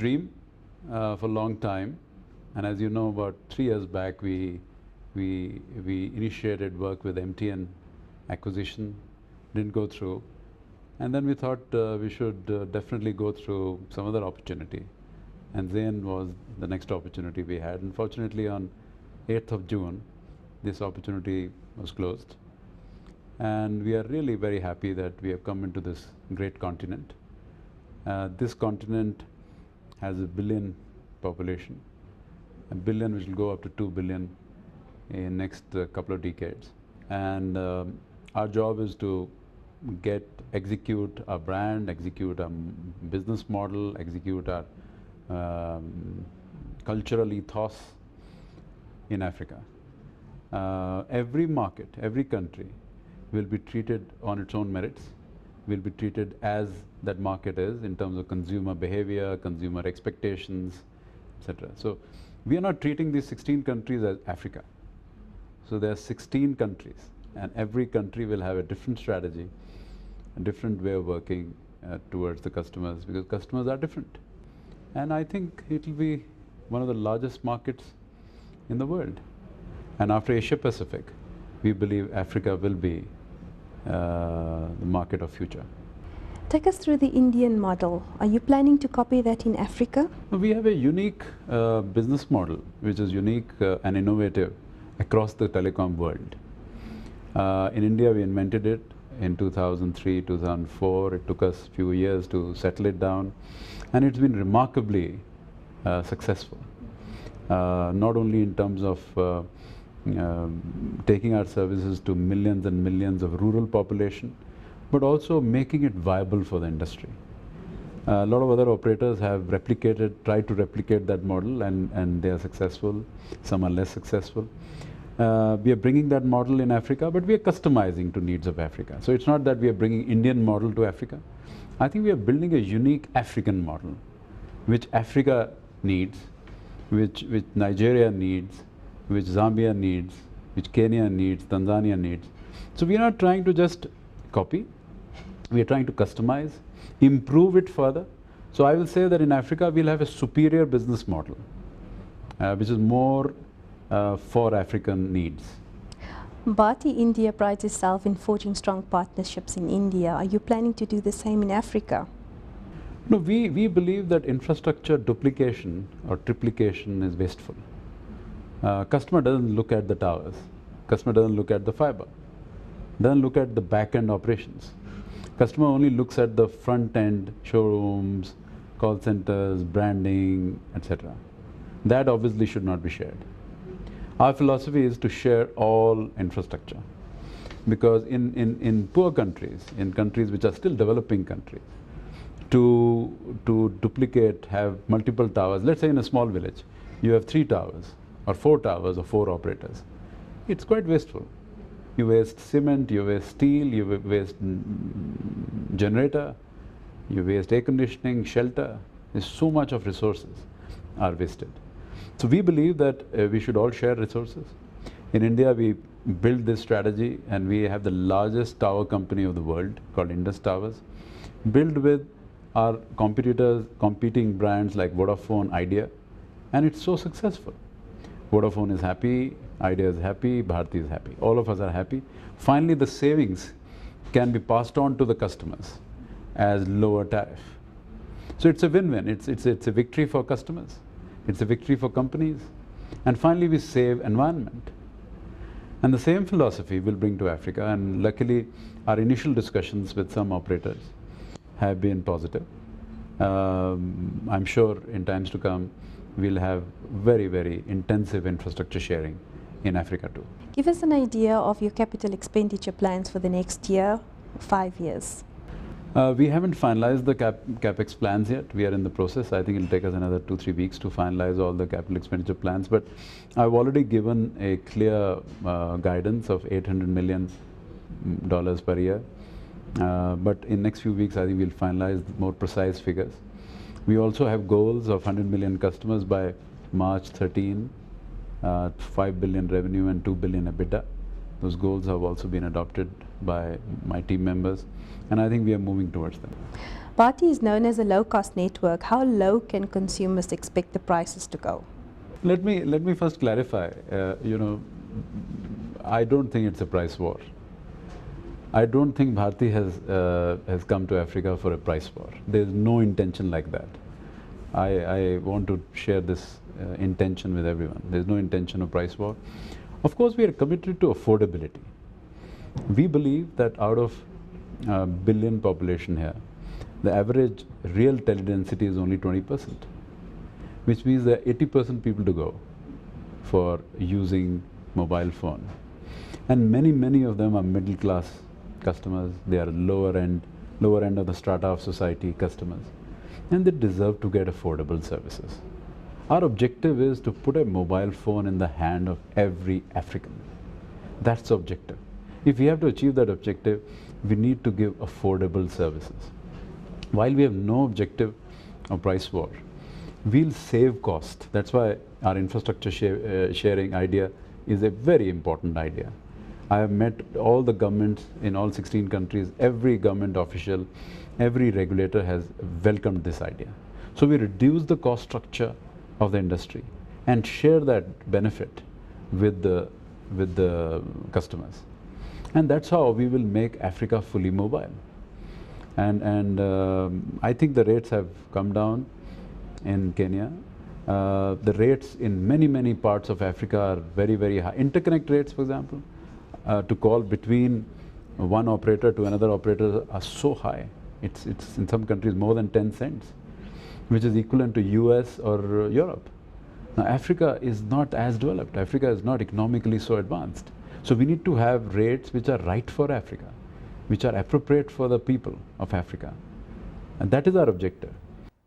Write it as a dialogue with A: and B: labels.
A: dream for a long time, and as you know, about 3 years back, we initiated work with MTN acquisition, didn't go through, and then we thought we should definitely go through some other opportunity, and Zain was the next opportunity we had. Unfortunately, on 8th of June, this opportunity was closed, and we are really very happy that we have come into this great continent. This continent has 1 billion population, 1 billion which will go up to 2 billion in next couple of decades. And our job is to execute our brand, execute our business model, execute our cultural ethos in Africa. Every market, every country will be treated on its own merits, will be treated as that market is in terms of consumer behavior, consumer expectations, etc. So we are not treating these 16 countries as Africa. So there are 16 countries, and every country will have a different strategy, a different way of working towards the customers, because customers are different. And I think it will be one of the largest markets in the world. And after Asia Pacific, we believe Africa will be the market of future.
B: Take us through the Indian model. Are you planning to copy that in Africa?
A: We have a unique business model, which is unique and innovative across the telecom world. In India, we invented it in 2003, 2004. It took us a few years to settle it down, and it's been remarkably successful. Not only in terms of taking our services to millions and millions of rural population, but also making it viable for the industry. A lot of other operators have tried to replicate that model, and they are successful. Some are less successful. We are bringing that model in Africa, but we are customizing to needs of Africa. So it's not that we are bringing Indian model to Africa. I think we are building a unique African model, which Africa needs, which Nigeria needs, which Zambia needs, which Kenya needs, Tanzania needs. So we are not trying to just copy. We are trying to customize, improve it further. So I will say that in Africa, we'll have a superior business model, which is more for African needs.
B: Bharti India prides itself in forging strong partnerships in India. Are you planning to do the same in Africa?
A: No, we believe that infrastructure duplication or triplication is wasteful. Customer doesn't look at the towers. Customer doesn't look at the fiber. Doesn't look at the back-end operations. Customer only looks at the front-end showrooms, call centers, branding, etc. That obviously should not be shared. Our philosophy is to share all infrastructure, because in poor countries, in countries which are still developing countries, to duplicate, have multiple towers. Let's say in a small village, you have 3 towers, or 4 towers, or 4 operators. It's quite wasteful. You waste cement, you waste steel, you waste generator, you waste air conditioning, shelter. There's so much of resources are wasted. So we believe that we should all share resources. In India, we built this strategy, and we have the largest tower company of the world called Indus Towers, built with our competitors, competing brands like Vodafone, Idea, and it's so successful. Vodafone is happy, Idea is happy, Bharti is happy. All of us are happy. Finally, the savings can be passed on to the customers as lower tariff. So it's a win-win. It's a victory for customers. It's a victory for companies. And finally, we save environment. And the same philosophy we'll bring to Africa. And luckily, our initial discussions with some operators have been positive. I'm sure in times to come, we'll have very, very intensive infrastructure sharing in Africa too.
B: Give us an idea of your capital expenditure plans for the next year, 5 years.
A: We haven't finalized the capex plans yet. We are in the process. I think it'll take us another 2-3 weeks to finalize all the capital expenditure plans. But I've already given a clear guidance of $800 million per year. But in next few weeks, I think we'll finalize more precise figures. We also have goals of 100 million customers by March 13, 5 billion revenue and 2 billion EBITDA. Those goals have also been adopted by my team members, and I think we are moving towards them.
B: Bharti is known as a low-cost network. How low can consumers expect the prices to go?
A: Let me first clarify. I don't think it's a price war. I don't think Bharti has come to Africa for a price war. There's no intention like that. I want to share this intention with everyone. There's no intention of price war. Of course, we are committed to affordability. We believe that out of a billion population here, the average real tele-density is only 20%, which means there are 80% people to go for using mobile phone. And many of them are middle class customers. They are lower end of the strata of society customers. And they deserve to get affordable services. Our objective is to put a mobile phone in the hand of every African. That's the objective. If we have to achieve that objective, we need to give affordable services. While we have no objective of price war, we'll save cost. That's why our infrastructure sharing idea is a very important idea. I have met all the governments in all 16 countries. Every government official, every regulator has welcomed this idea. So we reduce the cost structure of the industry and share that benefit with the customers. And that's how we will make Africa fully mobile. And I think the rates have come down in Kenya. The rates in many parts of Africa are very high. Interconnect rates, for example, to call between one operator to another operator are so high. It's in some countries more than 10 cents, which is equivalent to US or Europe. Now Africa is not as developed. Africa is not economically so advanced. So we need to have rates which are right for Africa, which are appropriate for the people of Africa. And that is our objective.